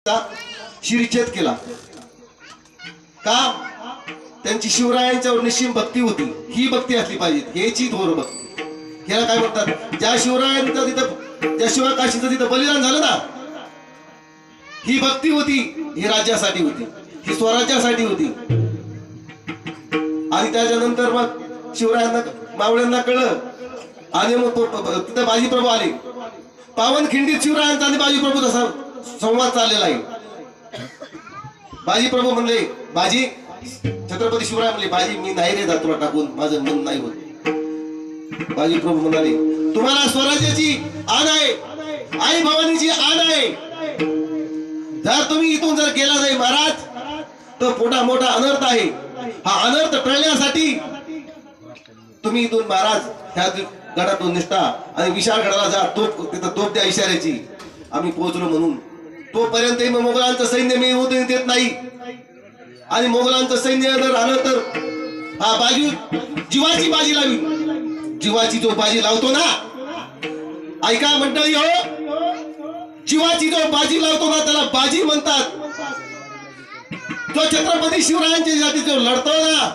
शिरच्छेद केला का? त्यांची शिवरायांच्यावर निश्चिम भक्ती होती. ही भक्ती असली पाहिजे, हेची थोर भक्ती. ह्याला काय म्हणतात? ज्या शिवरायांचं तिथं, ज्या शिवकाशीचं तिथं बलिदान झालं ना, ही भक्ती होती. ही राज्यासाठी होती, ही स्वराज्यासाठी होती. आणि त्याच्यानंतर मग शिवरायांना, मावळ्यांना कळलं आणि मग तिथं बाजीप्रभू आले. पावनखिंडीत शिवरायांचा आणि बाजीप्रभूचा संवाद चाललेला आहे. बाजीप्रभू म्हणले, बाजी, छत्रपती शिवराय म्हणले, बाजी मी नाही रे जात तुला टाकून, माझं मन नाही होत. बाजीप्रभू म्हणाले, तुम्हाला स्वराज्याची आण आहे, आई भवानीची आण आहे. जर तुम्ही इथून जर गेला नाही महाराज, तर मोठा मोठा अनर्थ आहे. हा अनर्थ टळण्यासाठी तुम्ही इथून महाराज ह्या गडातून निष्ठा आणि विशाळ गडाला जा. तिथं तोप द्या इशाऱ्याची, आम्ही पोहोचलो म्हणून. तोपर्यंत मोगलांचं सैन्य मी येऊ देत नाही. आणि मोगलांचं सैन्य जर आलं तर हा बाजी, जीवाची बाजी लावी. जीवाची जो बाजी लावतो ना, ऐका मंडळी हो, जीवाची जो बाजी लावतो ना त्याला बाजी म्हणतात. जो छत्रपती शिवरायांच्या जाती जो लढतो ना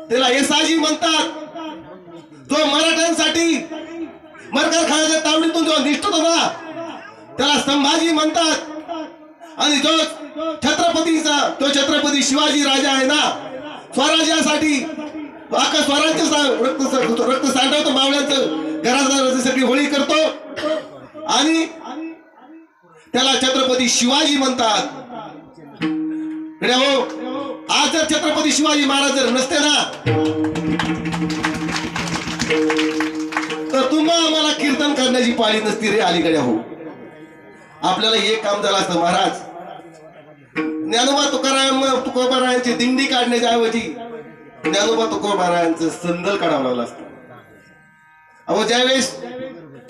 त्याला येसाजी म्हणतात. जो मराठ्यांसाठी मरकर खाण्याच्या तावडीतून जो निष्ठतो ना त्याला संभाजी म्हणतात. आणि जो छत्रपतीचा, तो छत्रपती शिवाजी राजा आहे ना, स्वराज्यासाठी अख्खा स्वराज्य रक्त सांडवतो, मावळ्यांचं घरात सगळी होळी करतो आणि त्याला छत्रपती शिवाजी म्हणतात. हो, आज जर छत्रपती शिवाजी महाराज जर नसते ना तर तुम्हा आम्हाला कीर्तन करण्याची पाळी नसती रे अलीकडे. हो, आपल्याला एक काम झालं असतं महाराज, ज्ञानोबा तुकोबारायांची दिंडी काढण्याच्या ऐवजी ज्ञानोबा तुकोबारायांचं संदल काढावं लागलं असतं. अहो, ज्यावेळेस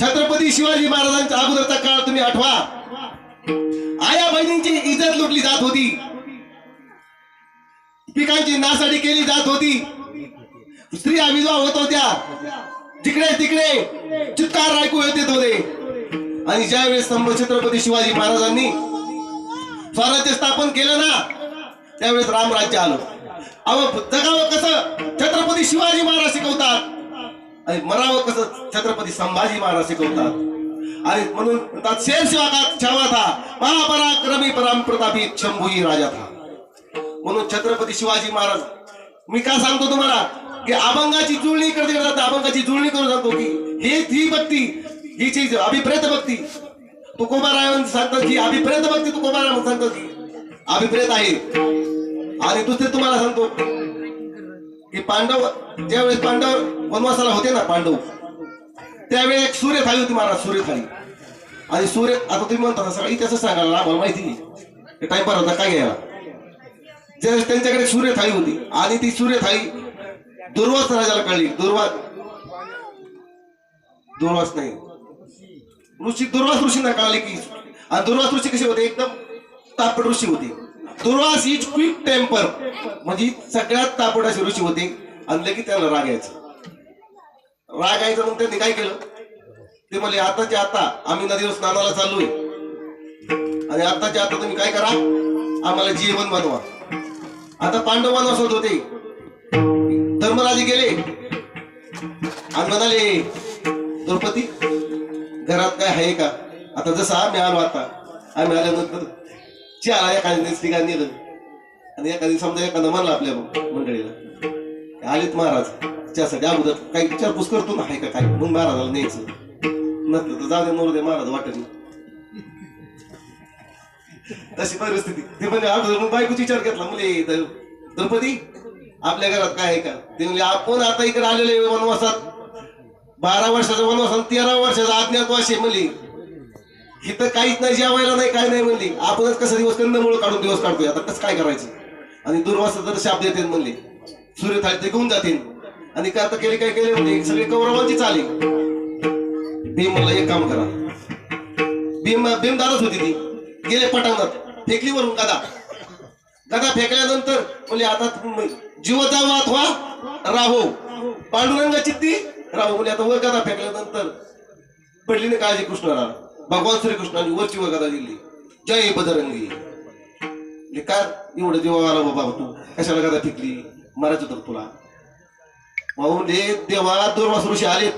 छत्रपती शिवाजी महाराजांच्या अगोदरचा काळ तुम्ही आठवा, आया बहिणींची इज्जत लुटली जात होती, पिकांची नासाडी केली जात होती, स्त्रिया विधवा होत होत्या, जिकडे तिकडे चित्कार ऐकू येत होते. आणि ज्यावेळेस छत्रपती शिवाजी महाराजांनी स्वराज्य स्थापन केलं ना त्यावेळेस रामराज्य आलं. अहो, जगावं कसं छत्रपती शिवाजी महाराज शिकवतात आणि मरावं कसं छत्रपती संभाजी महाराज शिकवतात. आणि म्हणून म्हणतात, शेर शिवाकात छावा था, महापराक्रमी परम प्रतापी शंभूजी राजा था. म्हणून छत्रपती शिवाजी महाराज, मी का सांगतो तुम्हाला की अभंगाची जुळणी करते करतात, अभंगाची जुळणी करून सांगतो की ही भक्ती, ही चीज अभिप्रेत भक्ती तुकोबाराय सांगतात की अभिप्रेत भक्ती तुकोबाराय सांगतात की अभिप्रेत आहे. आणि दुसरे तुम्हाला सांगतो की पांडव, ज्यावेळेस पांडव वनवासाला होते ना पांडव, त्यावेळेस एक सूर्य थाळी होती महाराज, सूर्य थाळी. आणि सूर्य, आता तुम्ही म्हणता सगळी तसं सांगायला आम्हाला माहिती टाइमपास होता काय घ्यायला. ज्यावेळेस त्यांच्याकडे सूर्य थाळी होती आणि ती सूर्य थाळी दुर्वास राजाला कळली. दुर्वास नाही, दुर्वास ऋषींना कळाले की, आणि दुर्वास ऋषी कसे होते, एकदम तापट ऋषी होते. दुर्वास इज क्विक टेम्पर, म्हणजे सगळ्यात तापट असे ऋषी होते. आणि लगेच त्याला राग यायचं. मग त्यांनी काय केलं, ते म्हणले, आताच्या आता आम्ही नदीवर स्नानाला चाललोय आणि आताच्या आता तुम्ही काय करा, आम्हाला जेवण बनवा. आता पांडव वनवासात होते. धर्मराजे गेले आणि म्हणाले, द्रौपदी घरात काय आहे का? आता जसं आम्ही आलो, आता आम्ही आल्यानंतर चहाला एखाद्या ठिकाणी नेलं आणि एखादी समजा एखादा म्हणला आपल्या मंडळीला, आलीत महाराज त्यासाठी अगोदर काही विचारपूस करतो ना, आहे का काय, मग महाराजाला न्यायचं. नसलं तर जाऊ दे, मोरू दे, महाराज वाटत नाही. तशी परिस्थिती. ते म्हणजे अगोदर मग बायकोचा विचार घेतला, मुले द्रौपदी आपल्या घरात काय आहे का? ते म्हणजे आपण आता इकडे आलेले वनवासात, 12 वर्षाचा वनवास आणि 13 वर्षाचा अज्ञातवास आहे. म्हणली इथं काहीच नाही, जेवायला नाही, काय नाही. म्हणली आपणच कसं दिवस कंदमुळं काढून दिवस काढतोय, आता कसं काय करायचं. आणि दुर्वास जर शाप देते म्हणले, सूर्य थाळी ते घेऊन जातील. आणि काय आता केले, काय केले म्हणजे सगळे कौरवांची चाली. भीम मला एक काम करा, भीम दादाच होती ती, गेले पटांगणात, फेकली वरून गदा फेकल्यानंतर म्हणजे आता जीव जावा अथवा राहो, पांडुरंग चित्ती राहो. म्हणजे आता वर गदा फेकल्यानंतर पडली ना काळजी कृष्णाला, भगवान श्रीकृष्णाने वरची वर गदा दिली. जय बजरंगी. म्हणजे काय एवढं जेव्हा आला बाबा तू कशाला गदा फिकली मारायचं होतं तुला. म्हणजे देवा दुर्वास ऋषी आले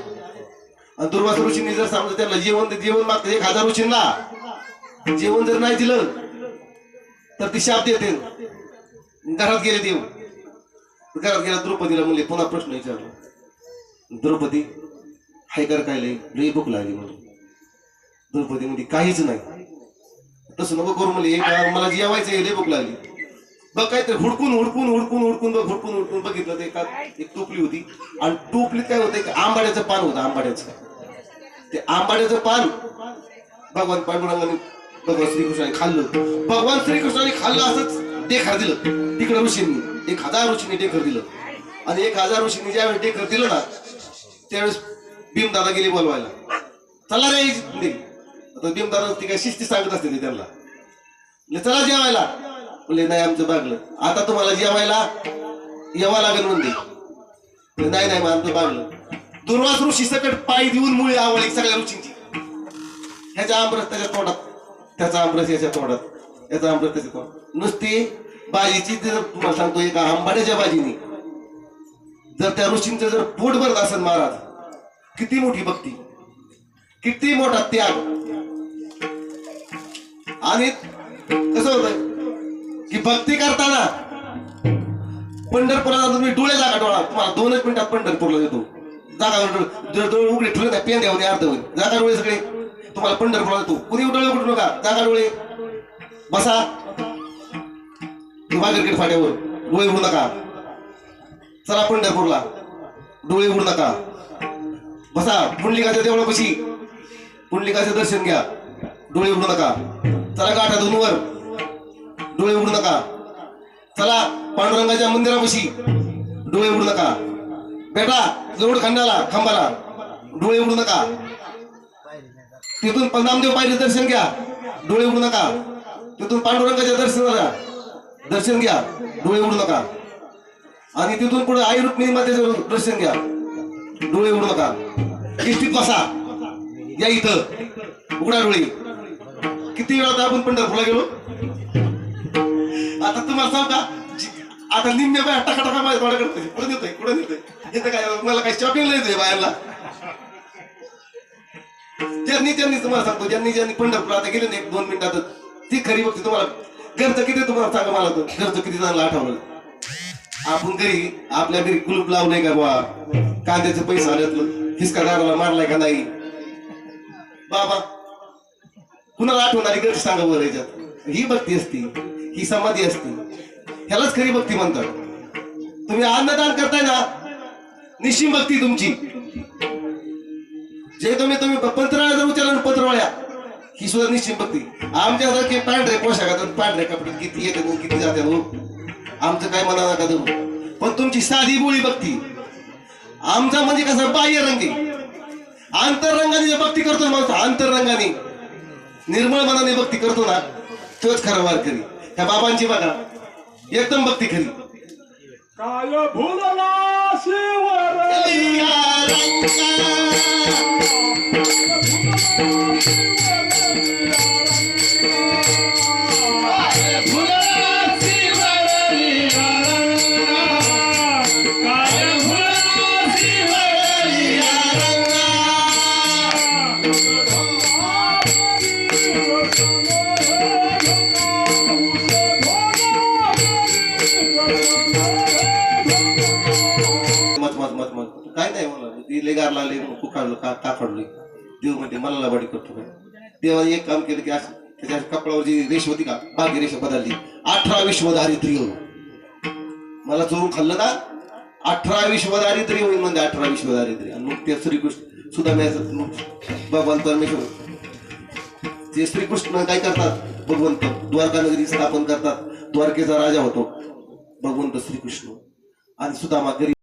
आणि दुर्वास ऋषींनी जर समजा त्यांना जेवण मागतं 1000 ऋषींना जेवण जर नाही दिलं तर ती शाप देते. घरात गेले देव. घरात गेला द्रौपदीला म्हणले पुन्हा प्रश्न विचारला. द्रौपदी हाय कर काय लई भूक लागली म्हणून. द्रौपदी म्हणजे काहीच नाही. तसं नको करू म्हणले मला जेवायचं लई भूक लागली. बघ काहीतरी हुडकून बघितलं ते एक टोपली होती आणि टोपलीत काय होतं आंबाड्याचं पान होतं. आंबाड्याचं ते आंबाड्याचं पान भगवान पांडुरंगाने भगवान श्रीकृष्णाने खाल्लं. भगवान श्रीकृष्णाने खाल्लं असंच डेखर दिलं तिकडे ऋषींनी. 1000 ऋषींनी डेखर दिलं आणि 1000 ऋषींनी ज्यावेळेस डेखर दिलं ना त्यावेळेस भीमदादा गेले बोलवायला. चला रे आता भीमदादा ती काय शिस्ती सांगत असते त्यांना. चला जेवायला. म्हणले नाही आमचं बागलं. आता तुम्हाला जेवायला यावं लागेल म्हणते. नाही मग आमचं बागलं. दुर्वास ऋषी सकट पाय देऊन मुळे आवडली सगळ्या ऋषींची. ह्याचा आमरस त्याच्या तोंडात, त्याचा आमरस याच्या तोंडात, याचा आमरस त्याच्या तोंडात. नुसती बाजीची तुम्हाला सांगतो एका आंबाड्याच्या बाजीने जर त्या ऋषींचं जर पोट भरत असेल महाराज किती मोठी भक्ती, किती मोठा त्याग. आणि कसं होतं की भक्ती करताना पंढरपुरात तुम्ही डोळे जागा डोळा तुम्हाला 2च मिनिटात पंढरपूरला येतो. जागा डोळे उघडे ठेवले नाही पेंद्या होते अर्ध होईल जागा डोळे सगळे तुम्हाला पंढरपूरला येतो. कुणी डोळे उघडू नका. जागा डोळे बसा. वागरगेट फाट्यावर डोळे उघडू नका. चला पंढरपूरला डोळे उघडू नका. बसा पुंडलिकाच्या देवळापाशी पुंडलिकाचं दर्शन घ्या. डोळे उघडू नका. चला गाठातून वर डोळे उघडू नका. चला पांडुरंगाच्या मंदिरापाशी डोळे उघडू नका. बेटा जवळ खांबाला डोळे उघडू नका. तिथून नामदेव पायरी दर्शन घ्या. डोळे उघडू नका. तिथून पांडुरंगाच्या दर्शन घ्या. डोळे उघडू नका. आणि तिथून पुढे आई रुक्मिणी मातेचं दर्शन घ्या. डोळे उघडू नका. इष्टीत बसा. या इथं उघडा डोळे. किती वेळा आपण पंढरपूरला गेलो. आता तुम्हाला सांग का आता निम्मे बाय टका माझ्या थोड्याकडे पुढे देतोय इथं काय मला काही शॉपिंग नाही बाहेरला. ज्यांनी तुम्हाला सांगतो ज्यांनी पंढरपूर आता गेले ना 1-2 मिनिटात ती खरी बघते. तुम्हाला घरचं किती तुम्हाला सांगा मला घरचं किती जणांना आठवलं. आपण घरी आपल्या घरी कुलूप लावलंय का बुवा. कांद्याचे पैसे आल्यातलं हिसकादाराला मारलाय का नाही बाबा. कुणाला आठवणारी घरची सांगा बरं. याच्यात ही भक्ती असती, ही समाधी असते. ह्यालाच खरी भक्ती म्हणतात. तुम्ही अन्नदान करताय ना निश्चिम भक्ती तुमची. जे तुम्ही पंत्रवाळ्या जर उचलला पत्रवाळ्या ही सुद्धा निश्चिम भक्ती. आमच्यासारखे पांढरे पोशाखात पांढरे कपडे किती येतात किती जातात आमचं काय मना नका धरू. पण तुमची साधी बोळी भक्ती. आमचा म्हणजे कसं बाह्यरंगी आंतररंगाने जे भक्ती करतो माणूस आंतररंगाने निर्मळ मनाने भक्ती करतो ना तोच खरा वारकरी. ह्या बाबांची बघा एकदम भक्ती खरी. काय भुलला शिवर काय नाही मला दिले गार लागले का काढले देव म्हणते मला लबाडी करतो काय. देवाने एक काम केलं की त्याच्या कपडावर जी रेष होती का भाग्य रेषा बदलली. 18 विश्व दारिद्र्य मला चोरून खाल्लं ना 18 विश्व दारिद्र्य होईल म्हणजे 18 विश्व दारिद्र्य. आणि मग ते श्रीकृष्ण सुद्धा भगवान परमेश्वर ते श्रीकृष्ण काय करतात भगवंत द्वारका नगरी स्थापन करतात. द्वारकेचा राजा होतो भगवंत श्रीकृष्ण. आणि सुदामा गरीब